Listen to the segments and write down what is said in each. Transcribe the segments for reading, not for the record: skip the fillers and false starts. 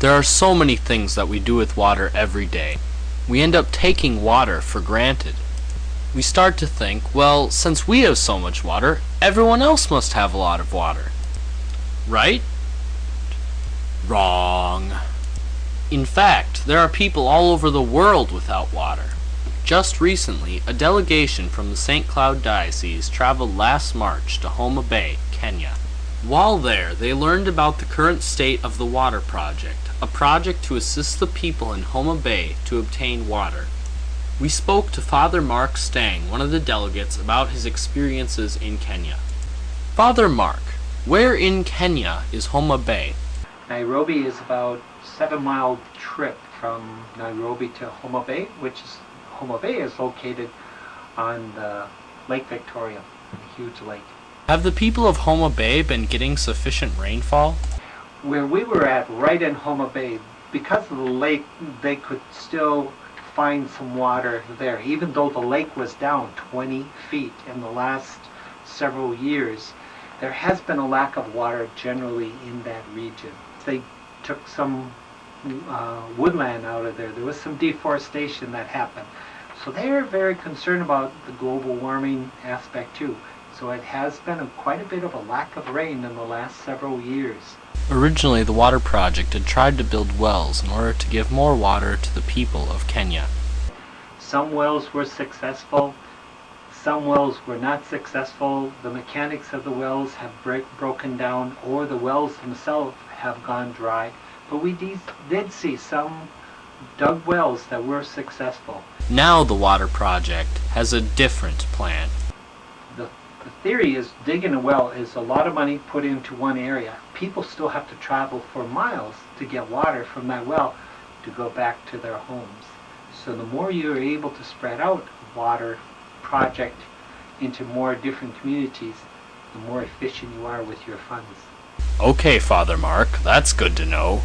There are so many things that we do with water every day. We end up taking water for granted. We start to think, well, since we have so much water, everyone else must have a lot of water. Right? Wrong. In fact, there are people all over the world without water. Just recently, a delegation from the St. Cloud Diocese traveled last March to Homa Bay, Kenya. While there, they learned about the current state of the Water Project, a project to assist the people in Homa Bay to obtain water. We spoke to Father Mark Stang, one of the delegates, about his experiences in Kenya. Father Mark, where in Kenya is Homa Bay? Nairobi is about a 7-mile trip from Nairobi to Homa Bay, Homa Bay is located on the Lake Victoria, a huge lake. Have the people of Homa Bay been getting sufficient rainfall? Where we were at, right in Homa Bay, because of the lake, they could still find some water there, even though the lake was down 20 feet in the last several years. There has been a lack of water generally in that region. They took some woodland out of there. There was some deforestation that happened. So they're very concerned about the global warming aspect too. So it has been quite a bit of a lack of rain in the last several years. Originally, the Water Project had tried to build wells in order to give more water to the people of Kenya. Some wells were successful, some wells were not successful. The mechanics of the wells have broken down, or the wells themselves have gone dry. But we did see some dug wells that were successful. Now the Water Project has a different plan. The theory is digging a well is a lot of money put into one area. People still have to travel for miles to get water from that well to go back to their homes. So the more you're able to spread out a water project into more different communities, the more efficient you are with your funds. Okay, Father Mark, that's good to know.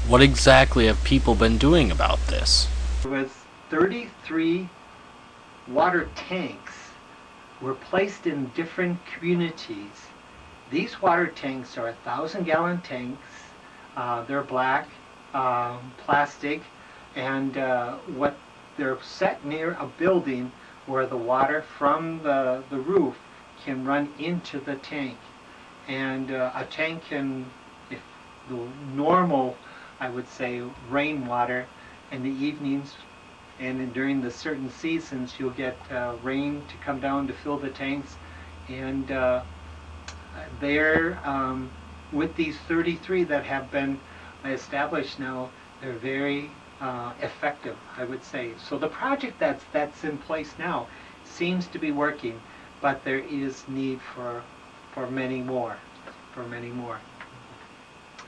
What exactly have people been doing about this? There was 33 water tanks were placed in different communities. These water tanks are 1,000-gallon tanks. They're black, plastic, and they're set near a building where the water from the roof can run into the tank. And a tank can, if the normal, I would say, rainwater in the evenings, and during the certain seasons you'll get rain to come down to fill the tanks, and with these 33 that have been established now, they're very effective, I would say. So the project that's in place now seems to be working, but there is need for many more.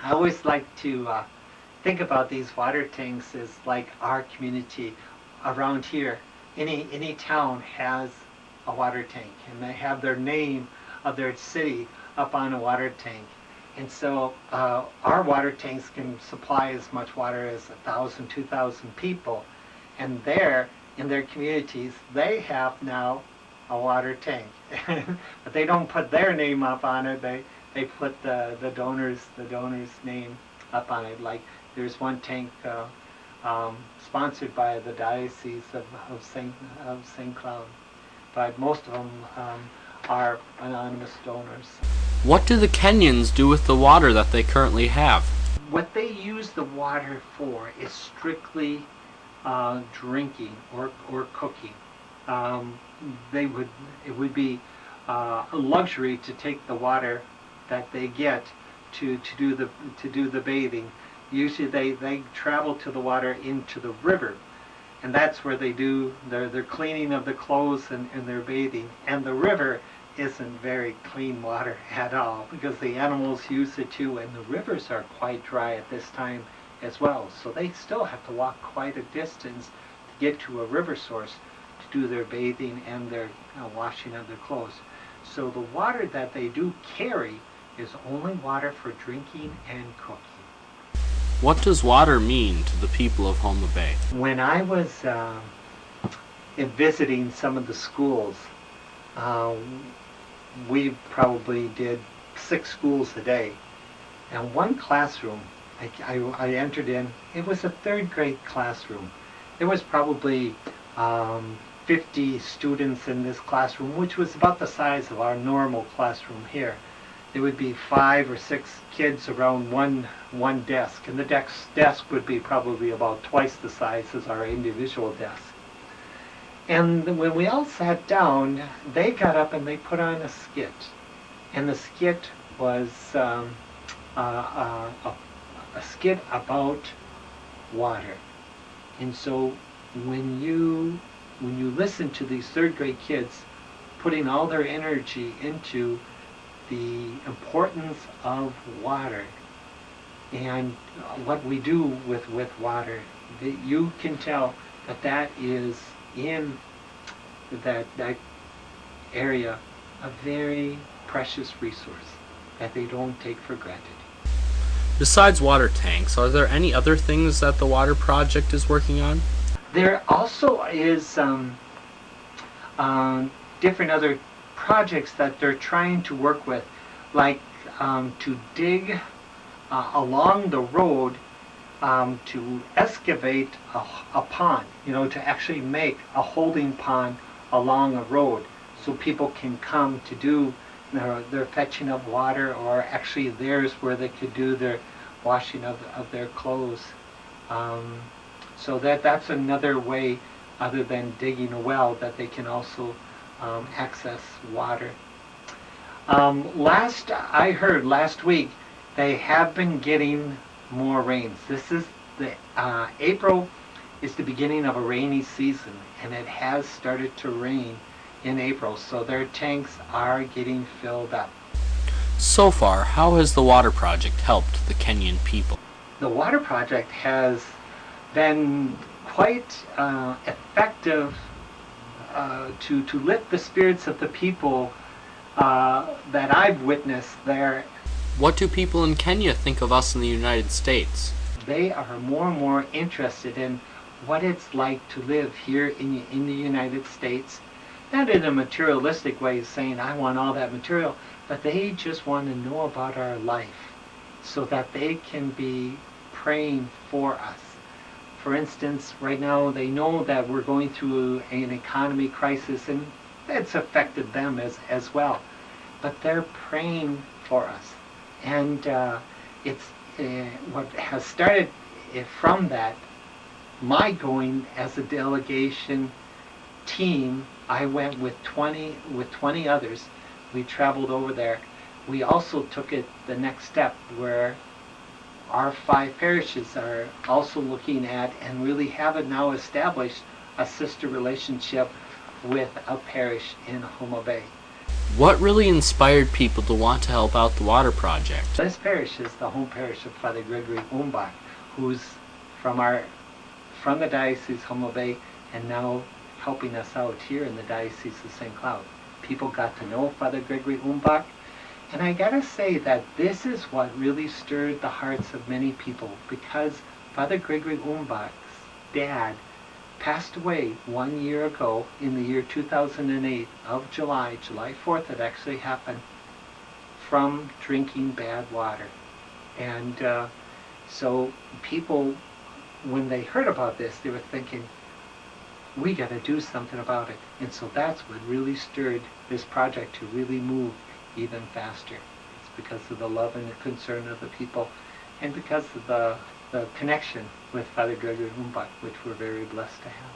I always like to think about these water tanks as like our community. Around here, any town has a water tank, and they have their name of their city up on a water tank. And so our water tanks can supply as much water as 1,000, 2,000 people. And there, in their communities, they have now a water tank. But they don't put their name up on it. They put the donor's name up on it. Like there's one tank sponsored by the Diocese of St. Cloud, but most of them are anonymous donors. What do the Kenyans do with the water that they currently have? What they use the water for is strictly drinking or cooking. It would be a luxury to take the water that they get to do the bathing. Usually they travel to the water into the river, and that's where they do their cleaning of the clothes and their bathing. And the river isn't very clean water at all, because the animals use it too, and the rivers are quite dry at this time as well. So they still have to walk quite a distance to get to a river source to do their bathing and their washing of their clothes. So the water that they do carry is only water for drinking and cooking. What does water mean to the people of Homa Bay? When I was visiting some of the schools, we probably did 6 schools a day. And one classroom I entered in. It was a third grade classroom. There was probably 50 students in this classroom, which was about the size of our normal classroom here. There would be 5 or 6 kids around one desk, and the desk would be probably about twice the size as our individual desk. And when we all sat down, they got up and they put on a skit. And the skit was a skit about water. And so when you listen to these third grade kids putting all their energy into the importance of water and what we do with water, you can tell that is in that area a very precious resource that they don't take for granted. Besides water tanks, are there any other things that the water project is working on? There also is different other projects that they're trying to work with, like to dig along the road to excavate a pond, to actually make a holding pond along a road so people can come to do their fetching of water, or actually theirs where they could do their washing of their clothes. So that's another way, other than digging a well, that they can also access water. I heard last week they have been getting more rains. This is April is the beginning of a rainy season, and it has started to rain in April, so their tanks are getting filled up. So far, how has the water project helped the Kenyan people? The water project has been quite effective to lift the spirits of the people that I've witnessed there. What do people in Kenya think of us in the United States? They are more and more interested in what it's like to live here in the United States. Not in a materialistic way, saying I want all that material, but they just want to know about our life so that they can be praying for us. For instance, right now they know that we're going through an economy crisis, and it's affected them as well. But they're praying for us. And it's what has started from that, my going as a delegation team. I went with 20 others. We traveled over there. We also took it the next step, where our 5 parishes are also looking at and really have it now established a sister relationship with a parish in Homa Bay. What really inspired people to want to help out the water project? This parish is the home parish of Father Gregory Umbach, who's from the Diocese Homa Bay, and now helping us out here in the Diocese of St. Cloud. People got to know Father Gregory Umbach, and I gotta say that this is what really stirred the hearts of many people, because Father Gregory Umbach's dad passed away 1 year ago in the year 2008 of July 4th it actually happened, from drinking bad water. And so people, when they heard about this, they were thinking, we got to do something about it. And so that's what really stirred this project to really move even faster. It's because of the love and the concern of the people, and because of the connection with Father Gregory Umbach, which we're very blessed to have.